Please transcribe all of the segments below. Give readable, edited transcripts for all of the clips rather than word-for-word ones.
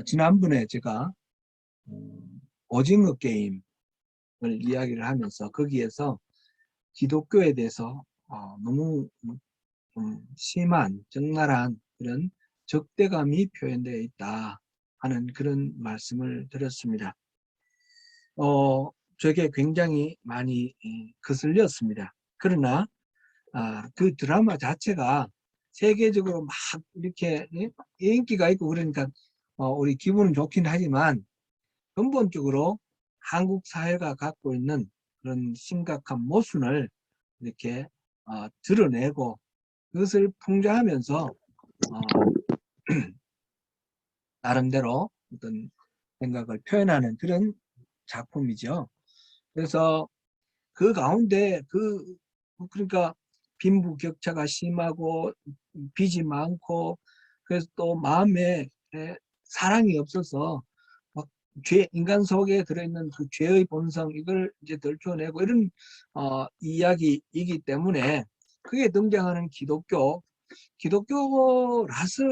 지난번에 제가 오징어 게임을 이야기를 하면서 거기에서 기독교에 대해서 너무 좀 심한 적나라한 그런 적대감이 표현되어 있다 하는 그런 말씀을 드렸습니다. 저게 굉장히 많이 거슬렸습니다. 그러나 그 드라마 자체가 세계적으로 막 이렇게 인기가 있고 그러니까 우리 기분은 좋긴 하지만 근본적으로 한국 사회가 갖고 있는 그런 심각한 모순을 이렇게 드러내고 그것을 풍자하면서 나름대로 어떤 생각을 표현하는 그런 작품이죠. 그래서 그 가운데 그러니까 빈부격차가 심하고 빚이 많고 그래서 또 마음에 사랑이 없어서 막 인간 속에 들어있는 그 죄의 본성 이걸 이제 덜쳐내고 이런 이야기이기 때문에 그게 등장하는 기독교라서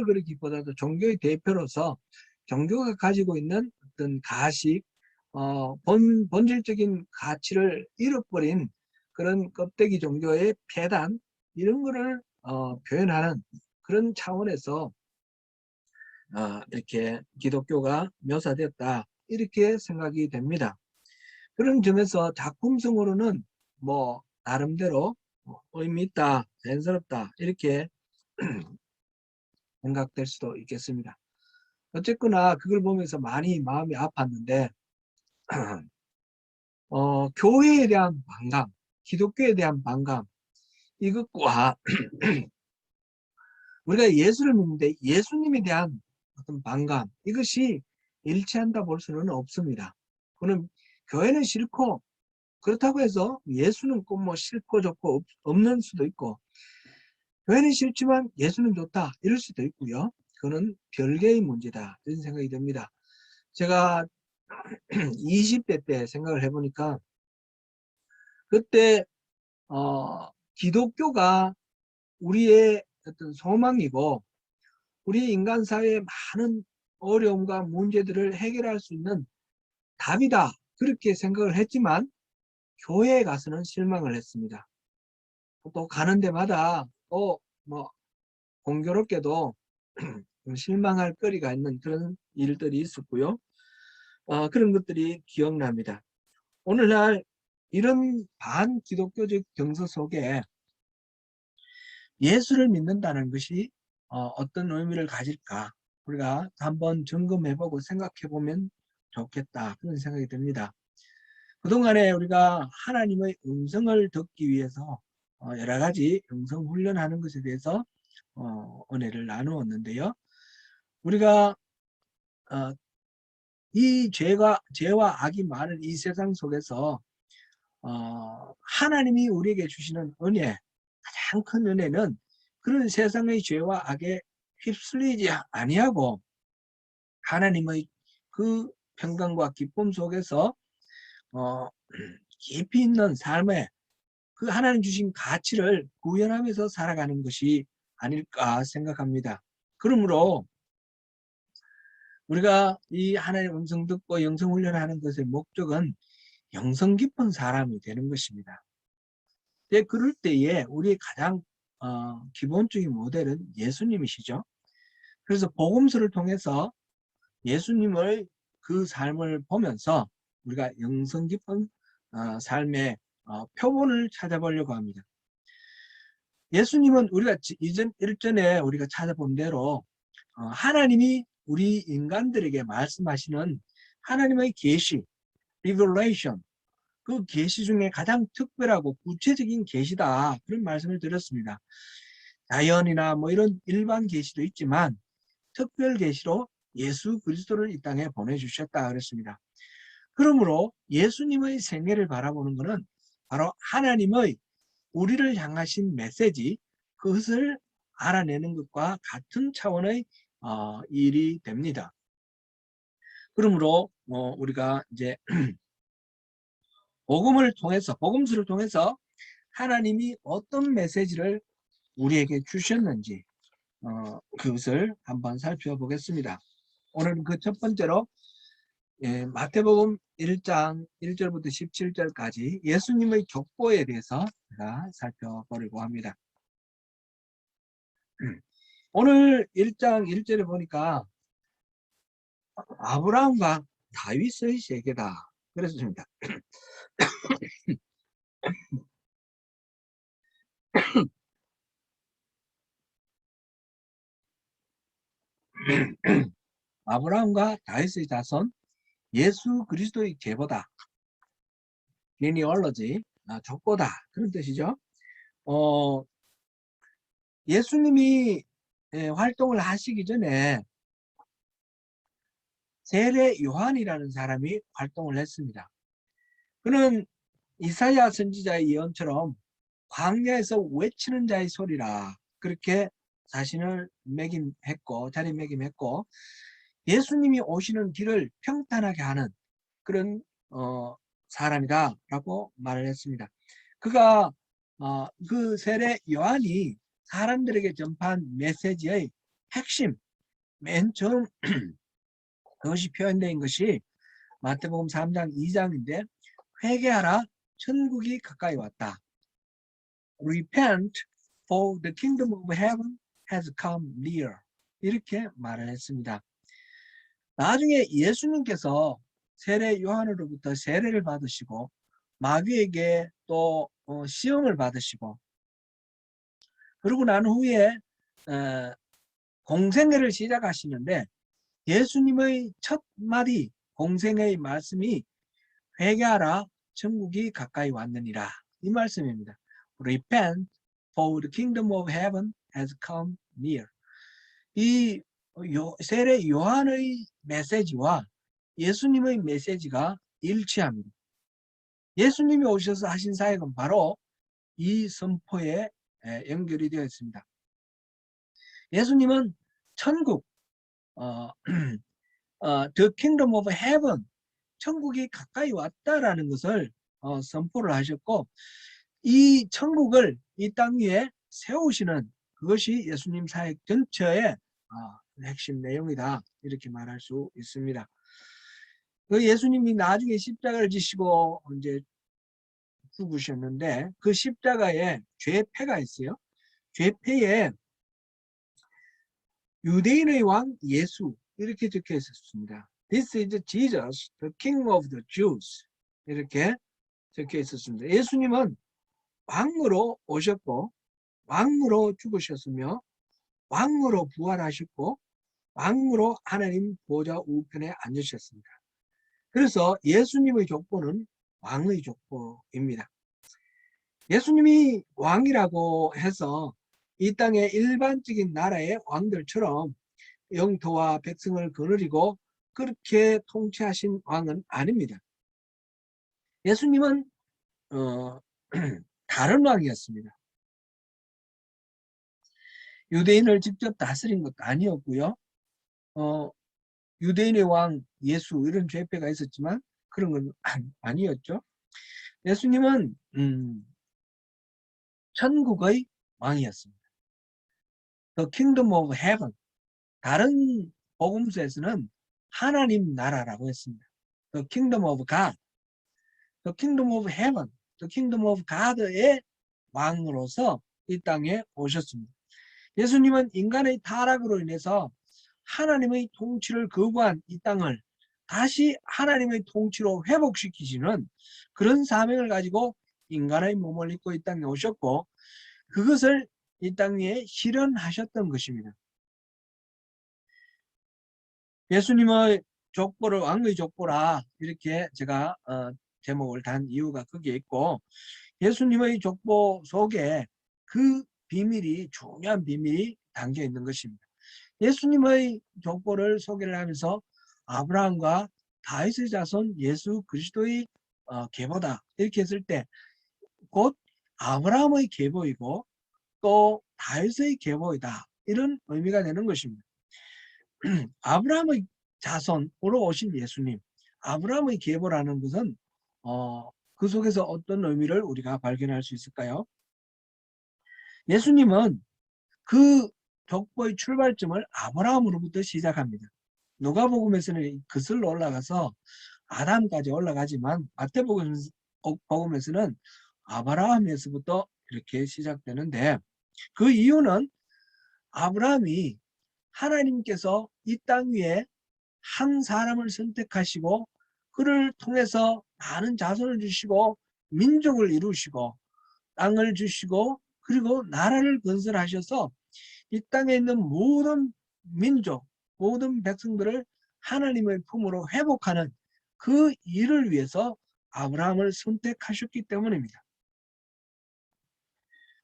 그러기보다도 종교의 대표로서 종교가 가지고 있는 어떤 가식 본질적인 가치를 잃어버린 그런 껍데기 종교의 폐단 이런 거를 표현하는 그런 차원에서 이렇게 기독교가 묘사됐다 이렇게 생각이 됩니다. 그런 점에서 작품성으로는 뭐 나름대로 의미 있다, 자연스럽다 이렇게 생각될 수도 있겠습니다. 어쨌거나 그걸 보면서 많이 마음이 아팠는데 교회에 대한 반감, 기독교에 대한 반감 이것과 우리가 예수를 믿는데 예수님에 대한 어떤 반감 이것이 일치한다 볼 수는 없습니다. 그는 교회는 싫고 그렇다고 해서 예수는 꼭 뭐 싫고 좋고 없는 수도 있고 교회는 싫지만 예수는 좋다 이럴 수도 있고요. 그거는 별개의 문제다 이런 생각이 듭니다. 제가 20대 때 생각을 해보니까 그때 기독교가 우리의 어떤 소망이고 우리 인간 사회의 많은 어려움과 문제들을 해결할 수 있는 답이다 그렇게 생각을 했지만 교회에 가서는 실망을 했습니다. 또 가는 데마다 또 뭐 공교롭게도 실망할 거리가 있는 그런 일들이 있었고요. 그런 것들이 기억납니다. 오늘날 이런 반기독교적 정서 속에 예수를 믿는다는 것이 어떤 의미를 가질까 우리가 한번 점검해보고 생각해보면 좋겠다 그런 생각이 듭니다. 그동안에 우리가 하나님의 음성을 듣기 위해서 여러 가지 음성 훈련하는 것에 대해서 은혜를 나누었는데요. 우리가 이 죄와 악이 많은 이 세상 속에서 하나님이 우리에게 주시는 은혜, 가장 큰 은혜는 그런 세상의 죄와 악에 휩쓸리지 아니하고 하나님의 그 평강과 기쁨 속에서 깊이 있는 삶에 그 하나님 주신 가치를 구현하면서 살아가는 것이 아닐까 생각합니다. 그러므로 우리가 이 하나님의 음성 듣고 영성 훈련하는 것의 목적은 영성 깊은 사람이 되는 것입니다. 그럴 때에 우리의 가장 기본적인 모델은 예수님이시죠. 그래서 복음서를 통해서 예수님의 그 삶을 보면서 우리가 영성 깊은 삶의 표본을 찾아보려고 합니다. 예수님은 우리가 일전에 우리가 찾아본 대로 하나님이 우리 인간들에게 말씀하시는 하나님의 계시, revelation, 그 계시 중에 가장 특별하고 구체적인 계시다 그런 말씀을 드렸습니다. 자연이나 뭐 이런 일반 계시도 있지만 특별 계시로 예수 그리스도를 이 땅에 보내주셨다 그랬습니다. 그러므로 예수님의 생애를 바라보는 것은 바로 하나님의 우리를 향하신 메시지 그것을 알아내는 것과 같은 차원의 일이 됩니다. 그러므로 우리가 이제 복음서를 통해서 하나님이 어떤 메시지를 우리에게 주셨는지 그것을 한번 살펴보겠습니다. 오늘은 그 첫 번째로 마태복음 1장 1절부터 17절까지 예수님의 족보에 대해서 제가 살펴보려고 합니다. 오늘 1장 1절에 보니까 아브라함과 다윗의 세계다 그랬습니다. 아브라함과 다윗의 자손, 예수 그리스도의 계보다, genealogy, 족보다 그런 뜻이죠. 예수님이 활동을 하시기 전에 세례 요한이라는 사람이 활동을 했습니다. 그는 이사야 선지자의 예언처럼 광야에서 외치는 자의 소리라 그렇게 자신을 자리매김했고 예수님이 오시는 길을 평탄하게 하는 그런 사람이다라고 말을 했습니다. 그가 그 세례 요한이 사람들에게 전파한 메시지의 핵심 맨 처음 그것이 표현된 것이 마태복음 3장 2장인데 회개하라 천국이 가까이 왔다. Repent for the kingdom of heaven has come near. 이렇게 말을 했습니다. 나중에 예수님께서 세례 요한으로부터 세례를 받으시고 마귀에게 또 시험을 받으시고 그러고 난 후에 공생애를 시작하시는데 예수님의 첫 마디 공생애의 말씀이 회개하라 천국이 가까이 왔느니라 이 말씀입니다. Repent for the kingdom of heaven has come near. 이 세례 요한의 메시지와 예수님의 메시지가 일치합니다. 예수님이 오셔서 하신 사역은 바로 이 선포에 연결이 되어 있습니다. 예수님은 천국, the kingdom of heaven, 천국이 가까이 왔다라는 것을 선포를 하셨고 이 천국을 이 땅 위에 세우시는 그것이 예수님 사역 전체의 핵심 내용이다 이렇게 말할 수 있습니다. 그 예수님이 나중에 십자가를 지시고 이제 죽으셨는데 그 십자가에 죄패가 있어요. 죄패에 유대인의 왕 예수 이렇게 적혀 있었습니다. This is Jesus, the King of the Jews. 이렇게 적혀 있었습니다. 예수님은 왕으로 오셨고 왕으로 죽으셨으며 왕으로 부활하셨고 왕으로 하나님 보좌 우편에 앉으셨습니다. 그래서 예수님의 족보는 왕의 족보입니다. 예수님이 왕이라고 해서 이 땅의 일반적인 나라의 왕들처럼 영토와 백성을 거느리고 그렇게 통치하신 왕은 아닙니다. 예수님은 다른 왕이었습니다. 유대인을 직접 다스린 것도 아니었고요. 유대인의 왕 예수 이런 죄패가 있었지만 그런 건 아니었죠. 예수님은 천국의 왕이었습니다. The kingdom of heaven. 다른 복음서에서는 하나님 나라라고 했습니다. The kingdom of God. The kingdom of heaven. The kingdom of God의 왕으로서 이 땅에 오셨습니다. 예수님은 인간의 타락으로 인해서 하나님의 통치를 거부한 이 땅을 다시 하나님의 통치로 회복시키시는 그런 사명을 가지고 인간의 몸을 입고 이 땅에 오셨고 그것을 이 땅에 실현하셨던 것입니다. 예수님의 족보를 왕의 족보라 이렇게 제가 제목을 단 이유가 거기에 있고 예수님의 족보 속에 그 비밀이 중요한 비밀이 담겨 있는 것입니다. 예수님의 족보를 소개를 하면서 아브라함과 다윗의 자손 예수 그리스도의 계보다 이렇게 했을 때 곧 아브라함의 계보이고 또 다윗의 계보이다 이런 의미가 되는 것입니다. 아브라함의 자손으로 오신 예수님 아브라함의 계보라는 것은 그 속에서 어떤 의미를 우리가 발견할 수 있을까요? 예수님은 그 족보의 출발점을 아브라함으로부터 시작합니다. 누가복음에서는 그슬로 올라가서 아담까지 올라가지만 마태복음에서는 아브라함에서부터 이렇게 시작되는데, 그 이유는 아브라함이 하나님께서 이 땅 위에 한 사람을 선택하시고 그를 통해서 많은 자손을 주시고 민족을 이루시고 땅을 주시고 그리고 나라를 건설하셔서 이 땅에 있는 모든 민족, 모든 백성들을 하나님의 품으로 회복하는 그 일을 위해서 아브라함을 선택하셨기 때문입니다.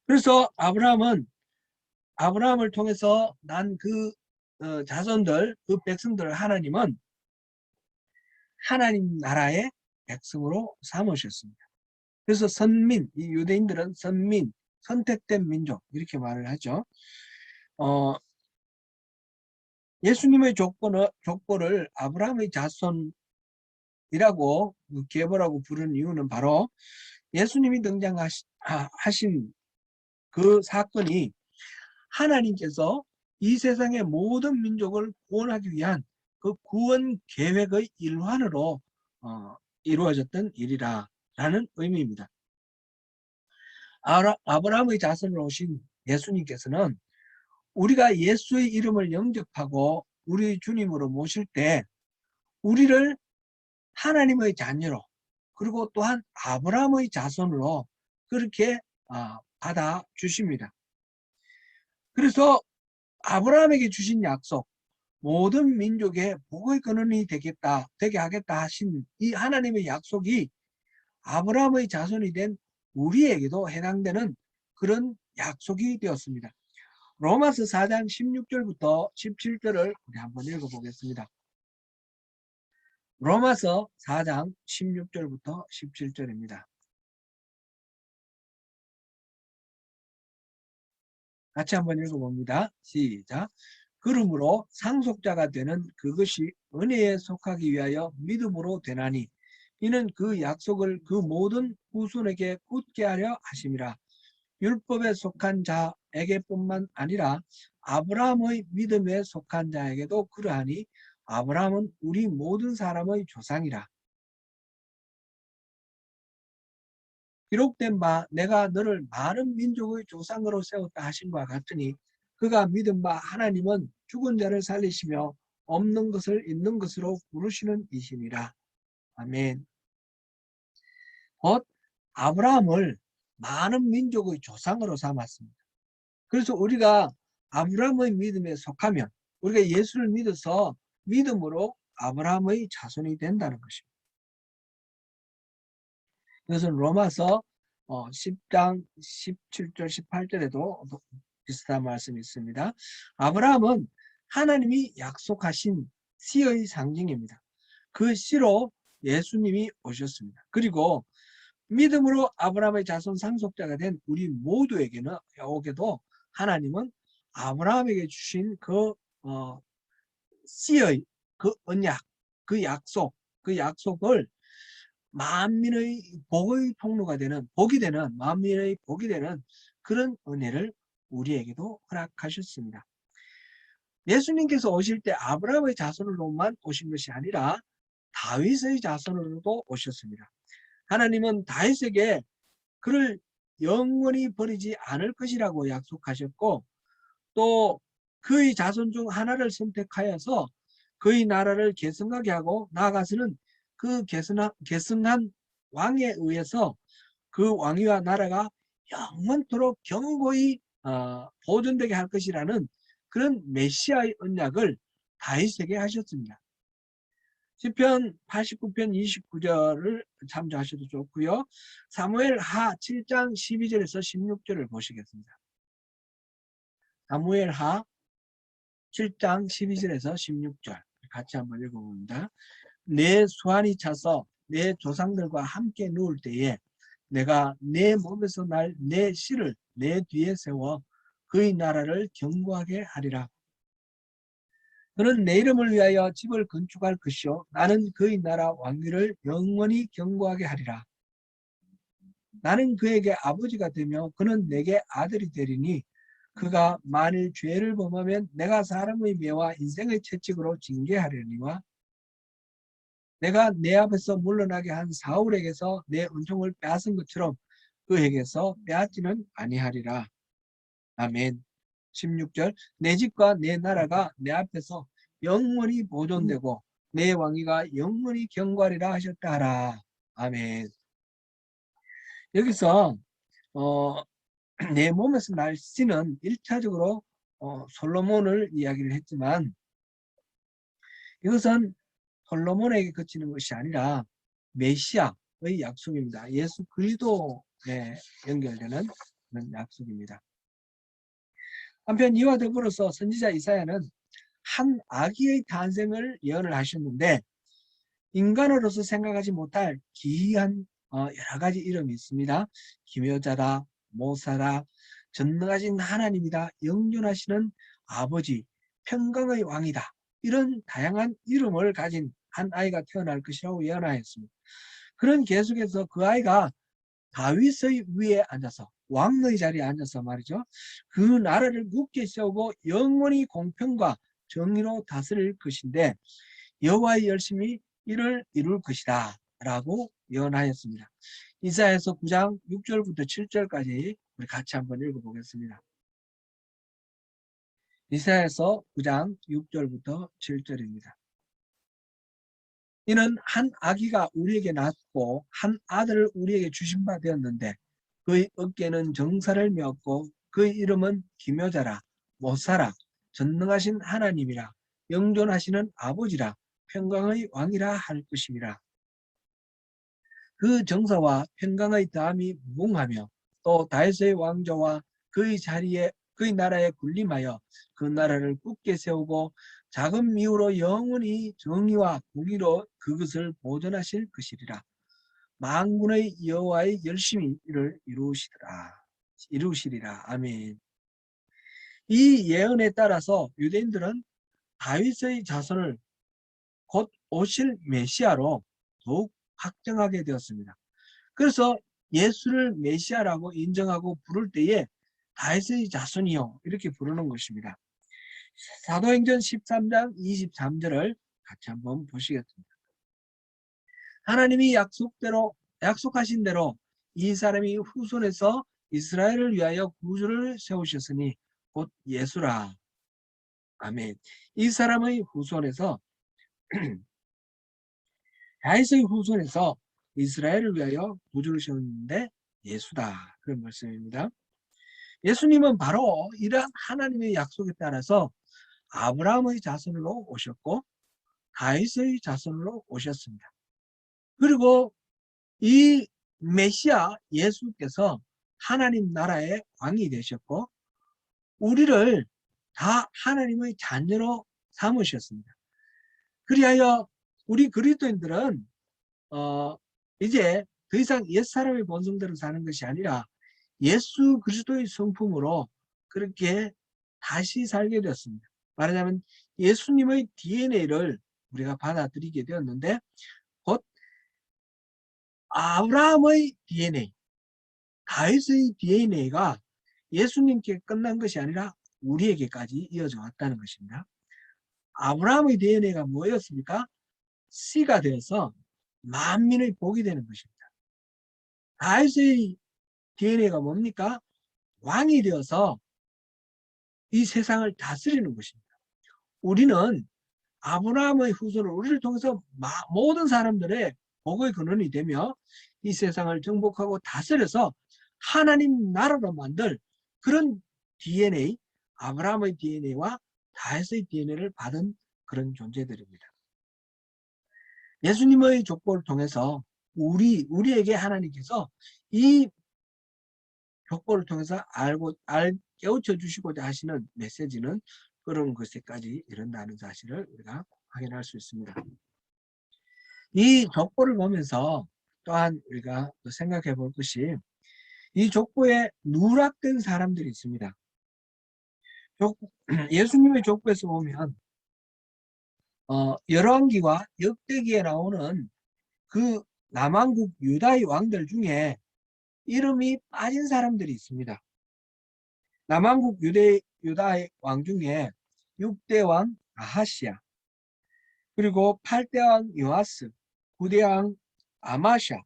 그래서 아브라함을 통해서 난 그 자손들, 그 백성들을 하나님은 하나님 나라의 백성으로 삼으셨습니다. 그래서 선민, 이 유대인들은 선민, 선택된 민족 이렇게 말을 하죠. 예수님의 족보를 아브라함의 자손이라고 계보라고 부르는 이유는 바로 예수님이 등장하신 그 사건이 하나님께서 이 세상의 모든 민족을 구원하기 위한 그 구원 계획의 일환으로 이루어졌던 일이라는 의미입니다. 아브라함의 자손으로 오신 예수님께서는 우리가 예수의 이름을 영접하고 우리 주님으로 모실 때 우리를 하나님의 자녀로 그리고 또한 아브라함의 자손으로 그렇게 받아주십니다. 그래서 아브라함에게 주신 약속, 모든 민족의 복의 근원이 되게 하겠다 하신 이 하나님의 약속이 아브라함의 자손이 된 우리에게도 해당되는 그런 약속이 되었습니다. 로마서 4장 16절부터 17절을 우리 한번 읽어보겠습니다. 로마서 4장 16절부터 17절입니다. 같이 한번 읽어봅니다. 시작. 그러므로 상속자가 되는 그것이 은혜에 속하기 위하여 믿음으로 되나니 이는 그 약속을 그 모든 후손에게 굳게 하려 하심이라. 율법에 속한 자에게뿐만 아니라 아브라함의 믿음에 속한 자에게도 그러하니 아브라함은 우리 모든 사람의 조상이라. 기록된 바 내가 너를 많은 민족의 조상으로 세웠다 하신 바 같으니 그가 믿은 바 하나님은 죽은 자를 살리시며 없는 것을 있는 것으로 부르시는 이시니라. 아멘. 곧 아브라함을 많은 민족의 조상으로 삼았습니다. 그래서 우리가 아브라함의 믿음에 속하면 우리가 예수를 믿어서 믿음으로 아브라함의 자손이 된다는 것입니다. 이것은 로마서 10장 17절 18절에도 비슷한 말씀이 있습니다. 아브라함은 하나님이 약속하신 씨의 상징입니다. 그 씨로 예수님이 오셨습니다. 그리고 믿음으로 아브라함의 자손 상속자가 된 우리 모두에게도 하나님은 아브라함에게 주신 그 씨의 그 언약, 그 약속을 만민의 복의 통로가 되는 만민의 복이 되는 그런 은혜를 우리에게도 허락하셨습니다. 예수님께서 오실 때 아브라함의 자손으로만 오신 것이 아니라 다윗의 자손으로도 오셨습니다. 하나님은 다윗에게 그를 영원히 버리지 않을 것이라고 약속하셨고 또 그의 자손 중 하나를 선택하여서 그의 나라를 계승하게 하고 나아가서는 그 계승한 왕에 의해서 그 왕위와 나라가 영원토록 견고히 보존되게 할 것이라는 그런 메시아의 언약을 다윗에게 하셨습니다. 시편 89편 29절을 참조하셔도 좋고요. 사무엘하 7장 12절에서 16절을 보시겠습니다. 사무엘하 7장 12절에서 16절 같이 한번 읽어봅니다. 내 수완이 차서 내 조상들과 함께 누울 때에 내가 내 몸에서 날 내 씨를 내 뒤에 세워 그의 나라를 견고하게 하리라. 그는 내 이름을 위하여 집을 건축할 것이요 나는 그의 나라 왕위를 영원히 견고하게 하리라. 나는 그에게 아버지가 되며 그는 내게 아들이 되리니 그가 만일 죄를 범하면 내가 사람의 매와 인생의 채찍으로 징계하려니와 내가 내 앞에서 물러나게 한 사울에게서 내 은총을 빼앗은 것처럼 그에게서 빼앗지는 아니하리라. 아멘. 16절 내 집과 내 나라가 내 앞에서 영원히 보존되고 내 왕위가 영원히 경과리라 하셨다 하라. 아멘. 여기서 내 몸에서 날 씨는 1차적으로 솔로몬을 이야기를 했지만 이것은 솔로몬에게 그치는 것이 아니라 메시아의 약속입니다. 예수 그리스도에 연결되는 그런 약속입니다. 한편 이와 더불어서 선지자 이사야는 한 아기의 탄생을 예언을 하셨는데 인간으로서 생각하지 못할 기이한 여러 가지 이름이 있습니다. 기묘자다, 모사다, 전능하신 하나님이다, 영존하시는 아버지, 평강의 왕이다. 이런 다양한 이름을 가진 한 아이가 태어날 것이라고 예언하였습니다. 그런 계속해서 그 아이가 다윗의 위에 앉아서 왕의 자리에 앉아서 말이죠. 그 나라를 굳게 세우고 영원히 공평과 정의로 다스릴 것인데 여호와의 열심히 이를 이룰 것이다 라고 예언하였습니다. 이사야서 9장 6절부터 7절까지 우리 같이 한번 읽어보겠습니다. 이사야서 9장 6절부터 7절입니다. 이는 한 아기가 우리에게 낳고 한 아들을 우리에게 주신 바 되었는데 그의 어깨는 정사를 메었고 그의 이름은 기묘자라 모사라 전능하신 하나님이라 영존하시는 아버지라 평강의 왕이라 할 것임이라. 그 정사와 평강의 다함이 무궁하며 또 다윗의 왕조와 그의 자리에 그의 나라에 군림하여 그 나라를 굳게 세우고 작은 미우로 영원히 정의와 공의로 그것을 보존하실 것이리라. 만군의 여호와의 열심히 이를 이루시리라. 아멘. 이 예언에 따라서 유대인들은 다윗의 자손을 곧 오실 메시아로 더욱 확정하게 되었습니다. 그래서 예수를 메시아라고 인정하고 부를 때에 다윗의 자손이요 이렇게 부르는 것입니다. 사도행전 13장 23절을 같이 한번 보시겠습니다. 하나님이 약속하신 대로 이 사람이 후손에서 이스라엘을 위하여 구주를 세우셨으니 곧 예수라. 아멘. 이 사람의 후손에서 다윗의 후손에서 이스라엘을 위하여 구주를 세웠는데 예수다. 그런 말씀입니다. 예수님은 바로 이러한 하나님의 약속에 따라서 아브라함의 자손으로 오셨고 다윗의 자손으로 오셨습니다. 그리고 이 메시아 예수께서 하나님 나라의 왕이 되셨고 우리를 다 하나님의 자녀로 삼으셨습니다. 그리하여 우리 그리스도인들은 이제 더 이상 옛사람의 본성대로 사는 것이 아니라 예수 그리스도의 성품으로 그렇게 다시 살게 되었습니다. 말하자면 예수님의 DNA를 우리가 받아들이게 되었는데 곧 아브라함의 DNA, 다윗의 DNA가 예수님께 끝난 것이 아니라 우리에게까지 이어져 왔다는 것입니다. 아브라함의 DNA가 뭐였습니까? 씨가 되어서 만민의 복이 되는 것입니다. 다윗의 DNA가 뭡니까? 왕이 되어서 이 세상을 다스리는 것입니다. 우리는 아브라함의 후손을 우리를 통해서 모든 사람들의 복의 근원이 되며 이 세상을 정복하고 다스려서 하나님 나라로 만들 그런 DNA, 아브라함의 DNA와 다윗의 DNA를 받은 그런 존재들입니다. 예수님의 족보를 통해서 우리에게 하나님께서 이 족보를 통해서 깨우쳐 주시고자 하시는 메시지는 그런 것에까지 이른다는 사실을 우리가 확인할 수 있습니다. 이 족보를 보면서 또한 우리가 생각해 볼 것이 이 족보에 누락된 사람들이 있습니다. 예수님의 족보에서 보면 열왕기와 역대기에 나오는 그 남왕국 유다의 왕들 중에 이름이 빠진 사람들이 있습니다. 남왕국 유다의 왕 중에 6대 왕 아하시야, 그리고 8대 왕 요아스, 9대 왕 아마샤,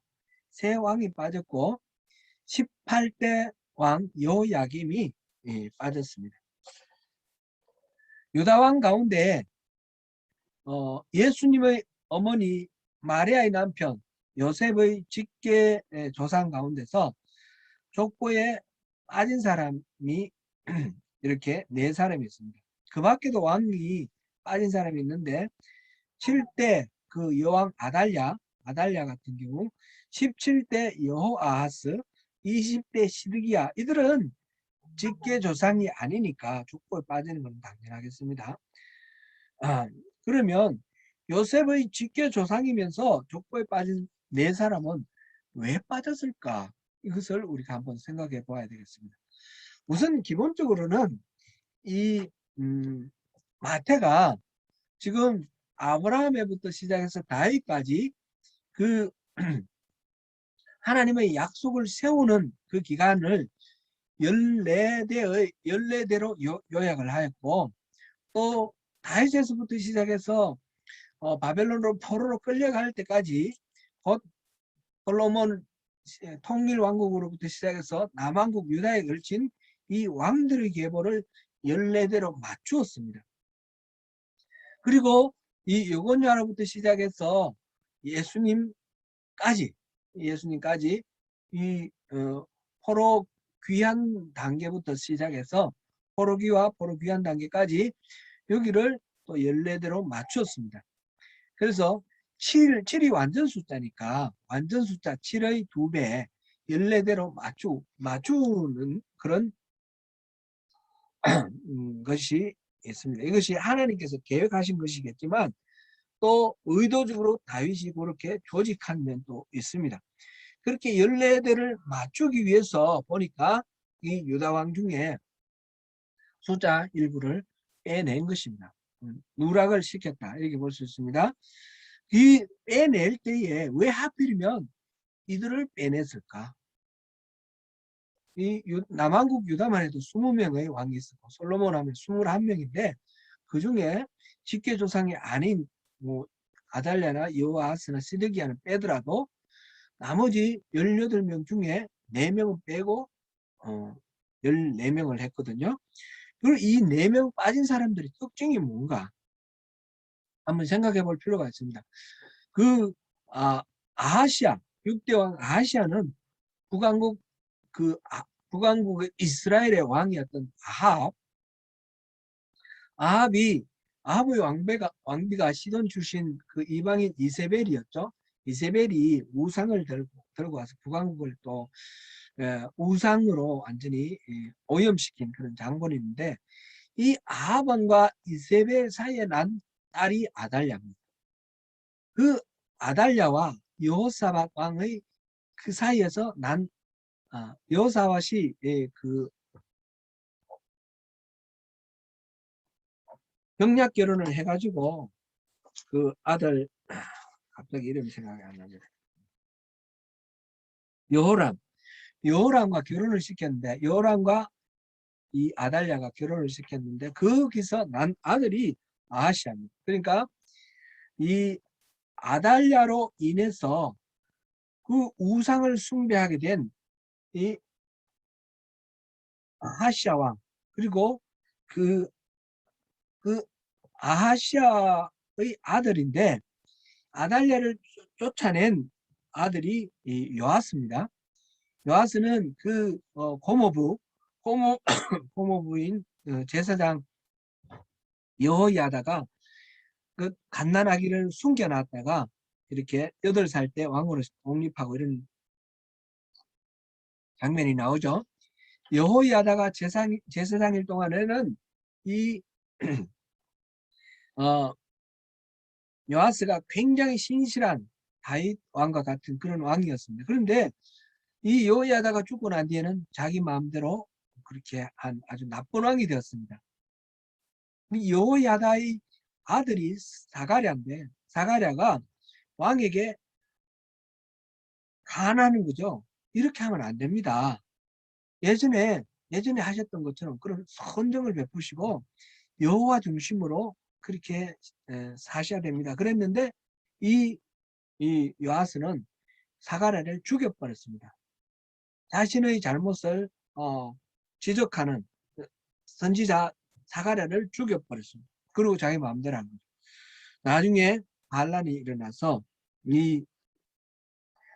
세 왕이 빠졌고 18대 왕 여호야김이 빠졌습니다. 유다 왕 가운데 예수님의 어머니 마리아의 남편 요셉의 직계 조상 가운데서 족보에 빠진 사람이 이렇게 4사람이 있습니다. 그 밖에도 왕이 빠진 사람이 있는데 7대 그 여왕 아달랴 같은 경우, 17대 여호아하스, 20대 시드기야, 이들은 직계 조상이 아니니까 족보에 빠지는 건 당연하겠습니다. 그러면 요셉의 직계 조상이면서 족보에 빠진 4사람은 왜 빠졌을까? 이것을 우리가 한번 생각해 봐야 되겠습니다. 우선 기본적으로는 이 마태가 지금 아브라함에부터 시작해서 다윗까지 그 하나님의 약속을 세우는 그 기간을 14대로 요약을 하였고, 또 다윗에서부터 시작해서 바벨론으로 포로로 끌려갈 때까지, 곧 솔로몬 통일 왕국으로부터 시작해서 남왕국 유다에 걸친 이 왕들의 계보를 14대로 맞추었습니다. 그리고 이 여고냐로부터 시작해서 예수님까지 이 포로 귀환 단계부터 시작해서 포로기와 포로 귀환 단계까지 여기를 또 14대로 맞추었습니다. 그래서 7이 완전 숫자니까 완전 숫자 7의 2배 14대로 맞추는 그런 것이 있습니다. 이것이 하나님께서 계획하신 것이겠지만 또 의도적으로 다윗이 그렇게 조직한 면도 있습니다. 그렇게 14대를 맞추기 위해서 보니까 이 유다왕 중에 숫자 일부를 빼낸 것입니다. 누락을 시켰다, 이렇게 볼 수 있습니다. 이 빼낼 때에 왜 하필이면 이들을 빼냈을까? 이 남왕국 유다만 해도 20명의 왕이 있었고 솔로몬 하면 21명인데 그 중에 직계 조상이 아닌 뭐 아달랴나 여호아하스나 시드기야는 빼더라도 나머지 18명 중에 4명은 빼고 14명을 했거든요. 그리고 이 4명 빠진 사람들의 특징이 뭔가 한번 생각해 볼 필요가 있습니다. 그 아하시아, 6대 왕 아하시아는 북왕국의 이스라엘의 왕이었던 아합의 왕비가 시돈 출신 그 이방인 이세벨이었죠. 이세벨이 우상을 들고 와서 북왕국을 또 우상으로 완전히 오염시킨 그런 장본인데, 이 아합 왕과 이세벨 사이에 난 딸이 아달랴입니다. 그 아달랴와 여호사밧 왕의 그 사이에서 난 여호사밧이 그 병약 결혼을 해가지고 그 아들, 갑자기 이름이 생각이 안 납니다. 여호람과 결혼을 시켰는데, 여호람과 이 아달랴가 결혼을 시켰는데 거기서 난 아들이 아하시아입니다. 그러니까 이 아달랴로 인해서 그 우상을 숭배하게 된 이 아하시아 왕, 그리고 그 아하시아의 아들인데 아달랴를 쫓아낸 아들이 이 요아스입니다. 요아스는 그 고모부인 제사장 여호야다가 그 갓난아기를 숨겨놨다가 이렇게 8살 때 왕으로 독립하고 이런 장면이 나오죠. 여호야다가 제사장일 동안에는 이 요아스가 굉장히 신실한 다윗 왕과 같은 그런 왕이었습니다. 그런데 이 여호야다가 죽고 난 뒤에는 자기 마음대로 그렇게 한 아주 나쁜 왕이 되었습니다. 여호야다의 아들이 사가랴인데 사가랴가 왕에게 간하는 거죠. 이렇게 하면 안 됩니다. 예전에 예전에 하셨던 것처럼 그런 선정을 베푸시고 여호와 중심으로 그렇게 사셔야 됩니다. 그랬는데 이 요아스는 사가랴를 죽여버렸습니다. 자신의 잘못을 지적하는 선지자 사가랴를 죽여버렸습니다. 그리고 자기 마음대로 한 거죠. 나중에 반란이 일어나서 이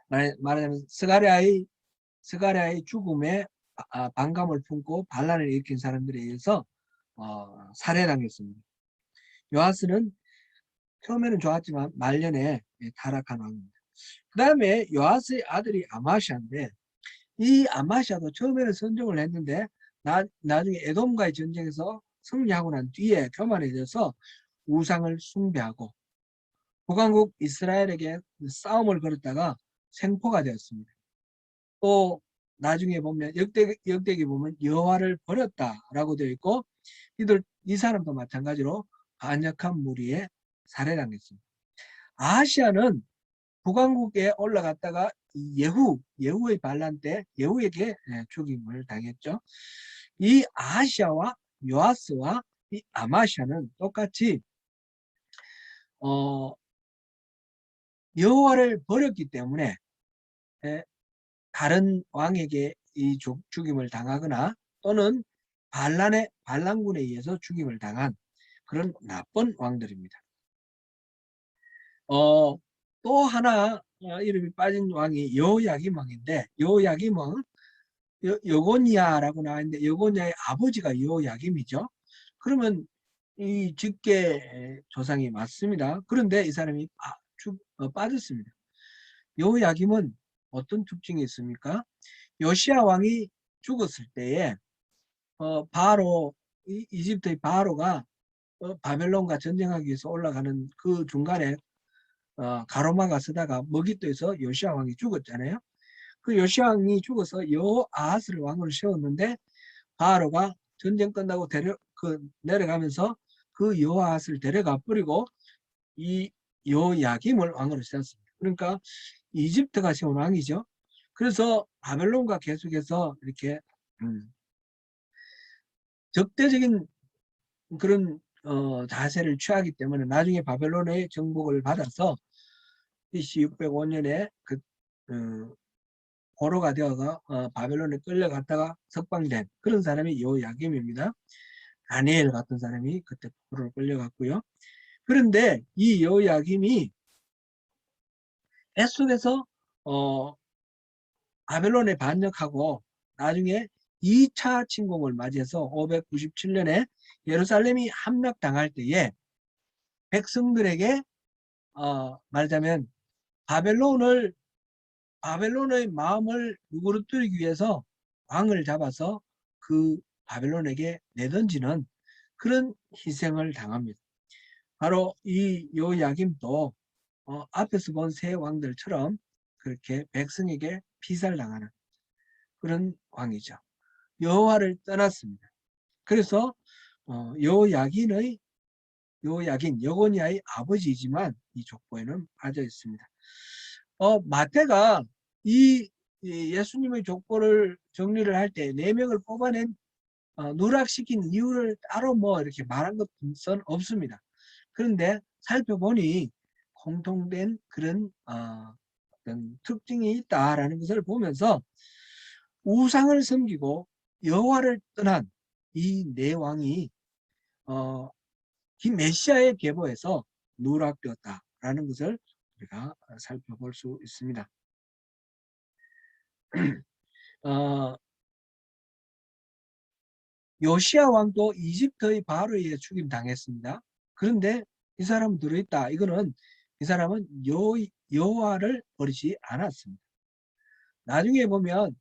말하자면 스가랴의 죽음에 반감을 품고 반란을 일으킨 사람들에 의해서 살해당했습니다. 요아스는 처음에는 좋았지만 말년에 타락한 왕입니다. 그 다음에 요아스의 아들이 아마시아인데 이 아마시아도 처음에는 선정을 했는데 나중에 에돔과의 전쟁에서 승리하고 난 뒤에 교만해져서 우상을 숭배하고 북왕국 이스라엘에게 싸움을 걸었다가 생포가 되었습니다. 또 나중에 보면 역대기 보면 여호와를 버렸다라고 되어 있고 이 사람도 마찬가지로 반역한 무리에 살해당했습니다. 아하시아는 북왕국에 올라갔다가 예후의 반란 때 예후에게 죽임을 당했죠. 이 아하시아와 요아스와 이 아마시아는 똑같이 여호와를 버렸기 때문에 다른 왕에게 이 죽임을 당하거나 또는 반란군에 의해서 죽임을 당한 그런 나쁜 왕들입니다. 또 하나 이름이 빠진 왕이 여호야김 왕인데 여호야김 왕은 여고니아라고 나와있는데 여고니아의 아버지가 여호야김이죠. 그러면 이 직계 조상이 맞습니다. 그런데 이 사람이 빠졌습니다. 여호야김은 어떤 특징이 있습니까? 요시야 왕이 죽었을 때에 바로 이집트의 바로가 바벨론과 전쟁하기 위해서 올라가는 그 중간에 가로막아 서다가 머깃도에서 요시야 왕이 죽었잖아요. 그 요시야 왕이 죽어서 여호아하스를 왕으로 세웠는데 바로가 전쟁 끝나고 내려가면서 그 여호아하스를 데려가 버리고 이 여호야김을 왕으로 세웠습니다. 그러니까 이집트가 세운 왕이죠. 그래서 바벨론과 계속해서 이렇게 적대적인 그런 자세를 취하기 때문에 나중에 바벨론의 정복을 받아서 BC 605년에 포로가 되어가 바벨론에 끌려갔다가 석방된 그런 사람이 여호야김입니다. 다니엘 같은 사람이 그때 포로로 끌려갔고요. 그런데 이 여호야김이 애속에서 바벨론에 반역하고 나중에 2차 침공을 맞이해서 597년에 예루살렘이 함락당할 때에 백성들에게 말하자면 바벨론의 마음을 누그러뜨리기 위해서 왕을 잡아서 그 바벨론에게 내던지는 그런 희생을 당합니다. 바로 이 여호야김도 앞에서 본 세 왕들처럼 그렇게 백성에게 피살당하는 그런 왕이죠. 여호와를 떠났습니다. 그래서 여고니아의 아버지이지만 이 족보에는 빠져 있습니다. 마태가 이 예수님의 족보를 정리를 할 때 4명을 뽑아낸 누락시킨 이유를 따로 이렇게 말한 것은 없습니다. 그런데 살펴보니 공통된 그런 어떤 특징이 있다라는 것을 보면서 우상을 섬기고 여호와를 떠난 이 4왕이 이 메시아의 계보에서 누락되었다라는 것을 우리가 살펴볼 수 있습니다. 요시야 왕도 이집트의 바로에 의해 죽임당했습니다. 그런데 이 사람은 들어있다. 이거는 이 사람은 여호와를 버리지 않았습니다. 나중에 보면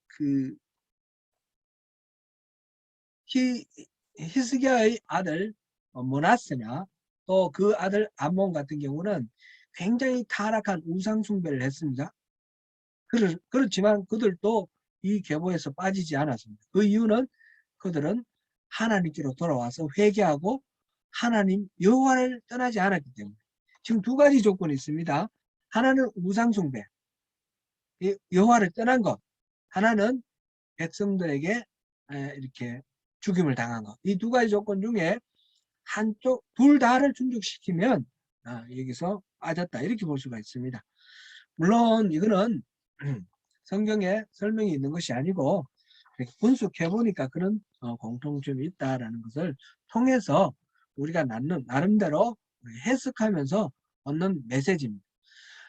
그 히스기야의 아들 므낫세나 또 그 아들 암몬 같은 경우는 굉장히 타락한 우상 숭배를 했습니다. 그렇지만 그들도 이 계보에서 빠지지 않았습니다. 그 이유는 그들은 하나님께로 돌아와서 회개하고 하나님 여호와를 떠나지 않았기 때문에. 지금 2가지 조건이 있습니다. 하나는 우상 숭배, 여호와를 떠난 것. 하나는 백성들에게 이렇게 죽임을 당한 것. 이 두 가지 조건 중에 한쪽, 둘 다를 충족시키면 여기서 빠졌다. 이렇게 볼 수가 있습니다. 물론 이거는 성경에 설명이 있는 것이 아니고 이렇게 분석해 보니까 그런 공통점이 있다라는 것을 통해서 우리가 나름대로 해석하면서 얻는 메시지입니다.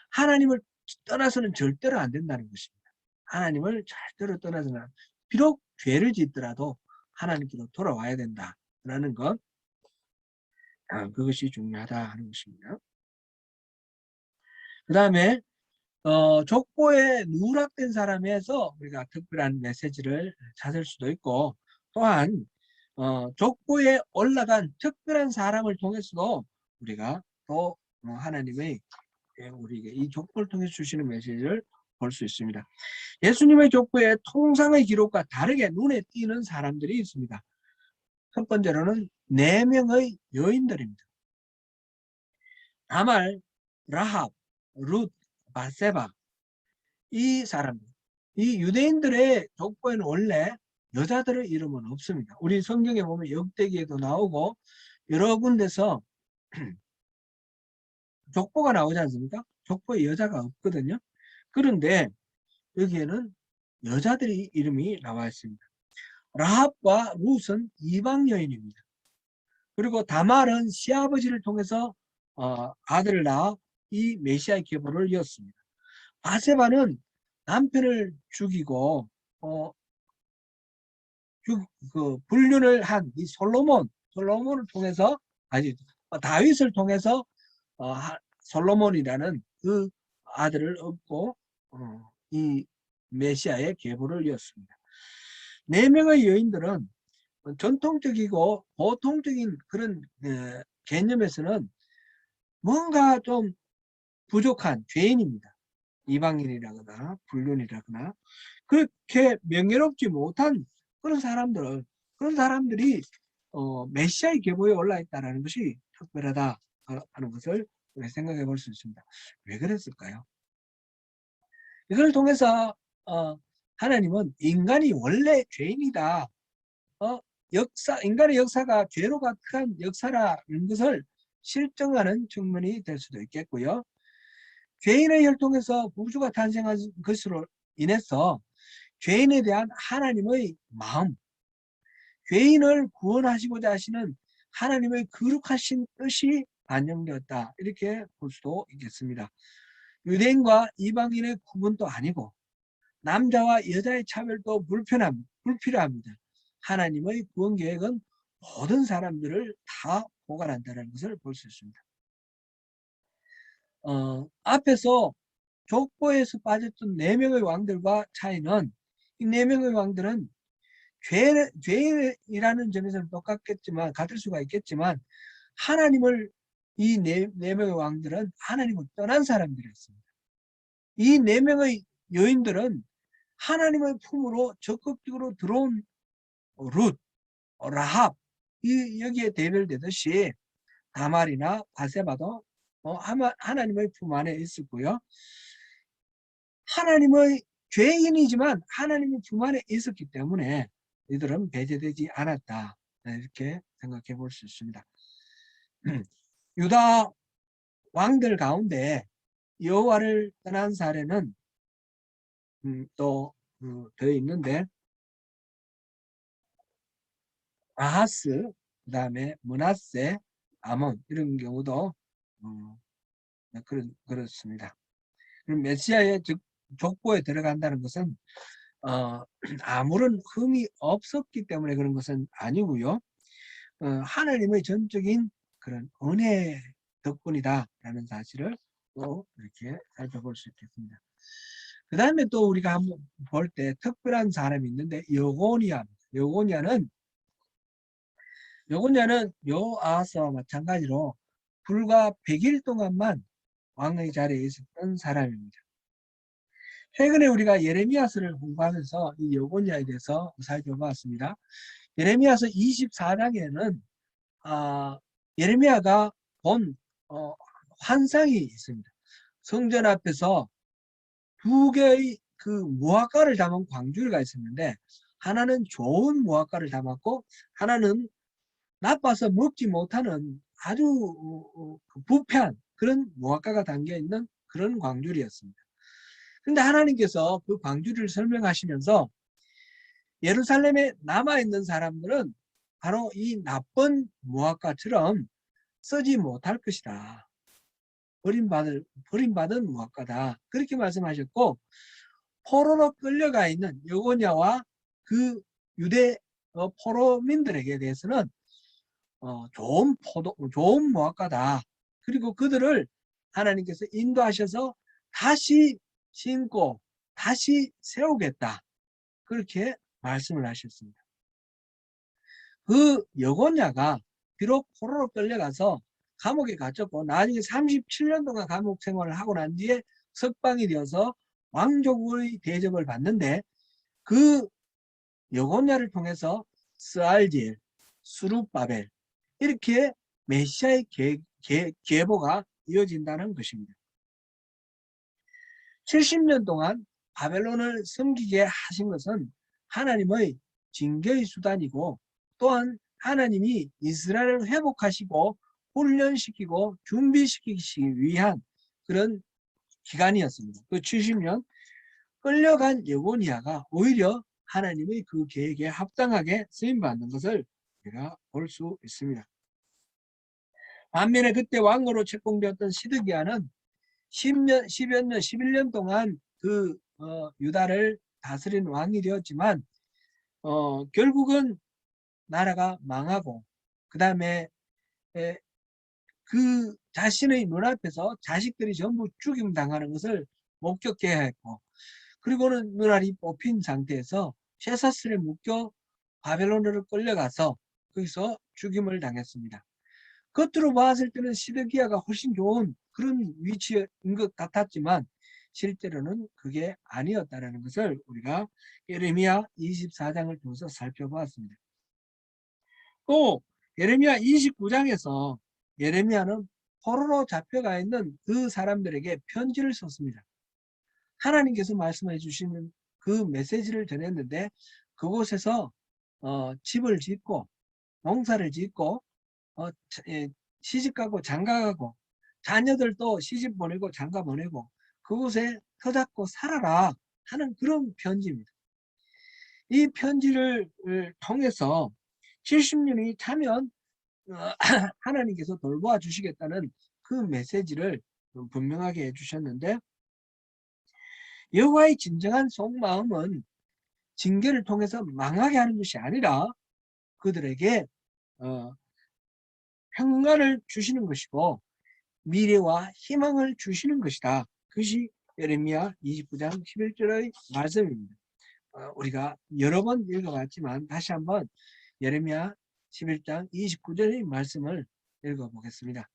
하나님을 떠나서는 절대로 안 된다는 것입니다. 하나님을 절대로 떠나서는 비록 죄를 짓더라도 하나님께로 돌아와야 된다라는 것, 그것이 중요하다 하는 것입니다. 그 다음에 족보에 누락된 사람에서 우리가 특별한 메시지를 찾을 수도 있고, 또한 족보에 올라간 특별한 사람을 통해서도 우리가 또 하나님의 우리에게 이 족보를 통해 주시는 메시지를 볼 수 있습니다. 예수님의 족보에 통상의 기록과 다르게 눈에 띄는 사람들이 있습니다. 첫 번째로는 4명의 여인들입니다. 다말, 라합, 룻, 바세바, 이 사람들, 이 유대인들의 족보에는 원래 여자들의 이름은 없습니다. 우리 성경에 보면 역대기에도 나오고 여러 군데서 족보가 나오지 않습니까? 족보에 여자가 없거든요. 그런데 여기에는 여자들의 이름이 나와 있습니다. 라합과 룻은 이방 여인입니다. 그리고 다말은 시아버지를 통해서 아들을 낳아 이 메시아의 계보를 이었습니다. 바세바는 남편을 죽이고 불륜을 한 이 솔로몬을 통해서 다윗을 통해서 솔로몬이라는 그 아들을 얻고 이 메시아의 계보를 이었습니다. 4명의 여인들은 전통적이고 보통적인 그런 개념에서는 뭔가 좀 부족한 죄인입니다. 이방인이라거나 불륜이라거나 그렇게 명예롭지 못한 그런 사람들이 메시아의 계보에 올라있다는 것이 특별하다 하는 것을 우리가 생각해 볼 수 있습니다. 왜 그랬을까요? 이걸 통해서 하나님은 인간이 원래 죄인이다. 인간의 역사가 죄로 가득한 역사라는 것을 실증하는 측면이 될 수도 있겠고요. 죄인의 혈통에서 우주가 탄생한 것으로 인해서 죄인에 대한 하나님의 마음, 죄인을 구원하시고자 하시는 하나님의 거룩하신 뜻이 반영되었다. 이렇게 볼 수도 있겠습니다. 유대인과 이방인의 구분도 아니고 남자와 여자의 차별도 불필요합니다. 하나님의 구원 계획은 모든 사람들을 다 포괄한다는 것을 볼 수 있습니다. 앞에서 족보에서 빠졌던 4명의 왕들과 차이는 이 4명의 왕들은 죄인이라는 점에서는 똑같겠지만 같을 수가 있겠지만 하나님을 이 4명의 왕들은 하나님을 떠난 사람들이었습니다. 이 4명의 여인들은 하나님의 품으로 적극적으로 들어온 룻, 라합 여기에 대별되듯이 다말이나 바세바도 하나님의 품 안에 있었고요. 하나님의 죄인이지만 하나님의 품 안에 있었기 때문에 이들은 배제되지 않았다. 이렇게 생각해 볼 수 있습니다. 유다 왕들 가운데 여호와를 떠난 사례는 또 더 있는데 아하스, 그 다음에 므낫세, 아몬 이런 경우도 그렇습니다. 그럼 메시아의 족보에 들어간다는 것은 아무런 흠이 없었기 때문에 그런 것은 아니고요. 하나님의 전적인 그런 은혜 덕분이다라는 사실을 또 이렇게 살펴볼 수 있겠습니다. 그 다음에 또 우리가 한번 볼 때 특별한 사람이 있는데 여고니아는 요아스와 마찬가지로 불과 100일 동안만 왕의 자리에 있었던 사람입니다. 최근에 우리가 예레미야서를 공부하면서 이 여고니아에 대해서 살펴봤습니다. 예레미야서 24장에는 예레미야가 본 환상이 있습니다. 성전 앞에서 2개의 그 무화과를 담은 광주리가 있었는데 하나는 좋은 무화과를 담았고 하나는 나빠서 먹지 못하는 아주 부패한 그런 무화과가 담겨있는 그런 광주리였습니다. 근데 하나님께서 그 광주리를 설명하시면서 예루살렘에 남아있는 사람들은 바로 이 나쁜 무화과처럼 쓰지 못할 것이다. 버림받은 무화과다. 그렇게 말씀하셨고, 포로로 끌려가 있는 여고냐와 그 유대 포로민들에게 대해서는 좋은 무화과다. 그리고 그들을 하나님께서 인도하셔서 다시 심고 다시 세우겠다. 그렇게 말씀을 하셨습니다. 그 여고냐가 비록 포로로 끌려가서 감옥에 갇혔고 나중에 37년 동안 감옥 생활을 하고 난 뒤에 석방이 되어서 왕족의 대접을 받는데 그 여고냐를 통해서 스알디엘, 수룹바벨 이렇게 메시아의 계보가 이어진다는 것입니다. 70년 동안 바벨론을 섬기게 하신 것은 하나님의 징계의 수단이고 또한 하나님이 이스라엘을 회복하시고 훈련시키고 준비시키기 위한 그런 기간이었습니다. 그 70년 끌려간 여고니아가 오히려 하나님의 그 계획에 합당하게 쓰임받는 것을 우리가 볼 수 있습니다. 반면에 그때 왕으로 책봉되었던 시드기야는 10년, 10여 년, 11년 동안 그 유다를 다스린 왕이 되었지만 결국은 나라가 망하고 그 다음에 그 자신의 눈앞에서 자식들이 전부 죽임당하는 것을 목격해야 했고 그리고는 눈알이 뽑힌 상태에서 쇠사슬에 묶여 바벨론으로 끌려가서 거기서 죽임을 당했습니다. 겉으로 봤을 때는 시드기야가 훨씬 좋은 그런 위치인 것 같았지만 실제로는 그게 아니었다는 것을 우리가 예레미야 24장을 통해서 살펴보았습니다. 또 예레미야 29장에서 예레미야는 포로로 잡혀가 있는 그 사람들에게 편지를 썼습니다. 하나님께서 말씀해 주시는 그 메시지를 전했는데 그곳에서 집을 짓고 농사를 짓고 시집가고 장가가고 자녀들도 시집 보내고 장가 보내고 그곳에 터잡고 살아라 하는 그런 편지입니다. 이 편지를 통해서 70년이 차면 하나님께서 돌보아 주시겠다는 그 메시지를 분명하게 해주셨는데 여호와의 진정한 속마음은 징계를 통해서 망하게 하는 것이 아니라 그들에게 평강을 주시는 것이고 미래와 희망을 주시는 것이다. 그것이 예레미야 29장 11절의 말씀입니다. 우리가 여러 번 읽어봤지만 다시 한번 예레미야 11장 29절의 말씀을 읽어보겠습니다.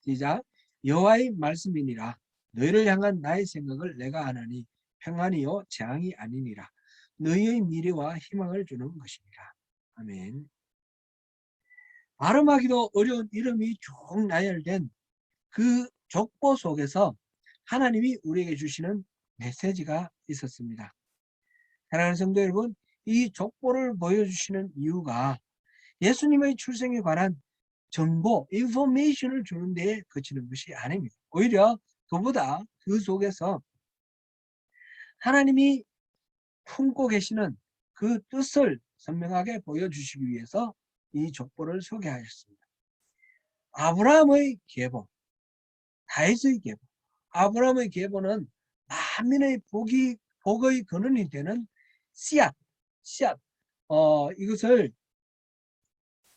시작. 여호와의 말씀이니라. 너희를 향한 나의 생각을 내가 아나니 평안이요 재앙이 아니니라. 너희의 미래와 희망을 주는 것이니라. 아멘. 발음하기도 어려운 이름이 쭉 나열된 그 족보 속에서 하나님이 우리에게 주시는 메시지가 있었습니다. 사랑하는 성도 여러분, 이 족보를 보여주시는 이유가 예수님의 출생에 관한 정보, 인포메이션을 주는 데에 그치는 것이 아닙니다. 오히려 그보다 그 속에서 하나님이 품고 계시는 그 뜻을 선명하게 보여주시기 위해서 이 족보를 소개하셨습니다. 아브라함의 계보, 다윗의 계보. 아브라함의 계보는 만민의 복의 근원이 되는 씨앗. 이것을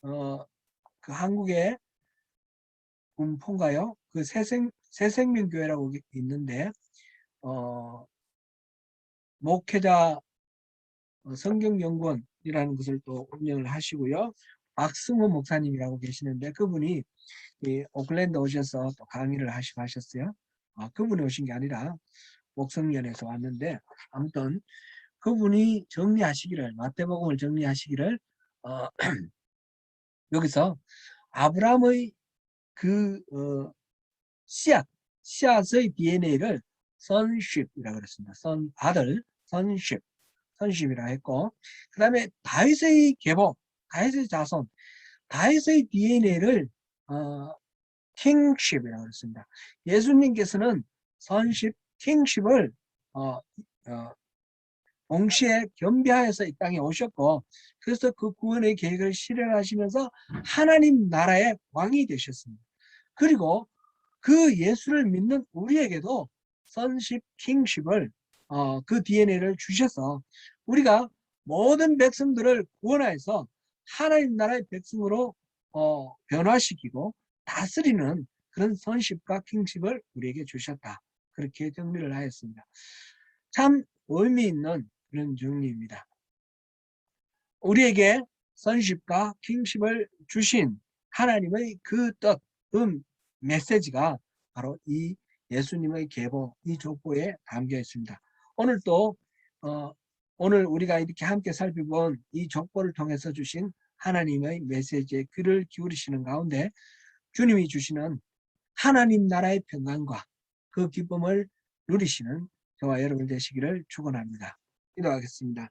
그 한국의 군포인가요? 그 새생명교회라고 있는데 목회자 성경연구원이라는 것을 또 운영을 하시고요. 박승호 목사님이라고 계시는데 그분이 오클랜드 오셔서 또 강의를 하시고 하셨어요. 그분이 오신 게 아니라 목성연에서 왔는데 아무튼 그분이 정리하시기를 마태복음을 정리하시기를 여기서 아브라함의 그 씨앗의 DNA를 sonship이라고 그랬습니다. 아들, 선십이라 했고, 그 다음에 다윗의 계보, 다윗의 자손, 다윗의 DNA를 킹십이라고 했습니다. 예수님께서는 선십, 킹십을 동시에 겸비하여서 이 땅에 오셨고, 그래서 그 구원의 계획을 실현하시면서 하나님 나라의 왕이 되셨습니다. 그리고 그 예수를 믿는 우리에게도 선십, 킹십을 그 DNA를 주셔서 우리가 모든 백성들을 구원하여서 하나님 나라의 백성으로 변화시키고 다스리는 그런 선십과 킹십을 우리에게 주셨다. 그렇게 정리를 하였습니다. 참 의미 있는 그런 정리입니다. 우리에게 선십과 킹십을 주신 하나님의 그 뜻, 그 메시지가 바로 이 예수님의 계보, 이 족보에 담겨 있습니다. 오늘 또 오늘 우리가 이렇게 함께 살펴본 이 족보를 통해서 주신 하나님의 메시지에 귀를 기울이시는 가운데 주님이 주시는 하나님 나라의 평강과 그 기쁨을 누리시는 저와 여러분 되시기를 축원합니다. 기도하겠습니다.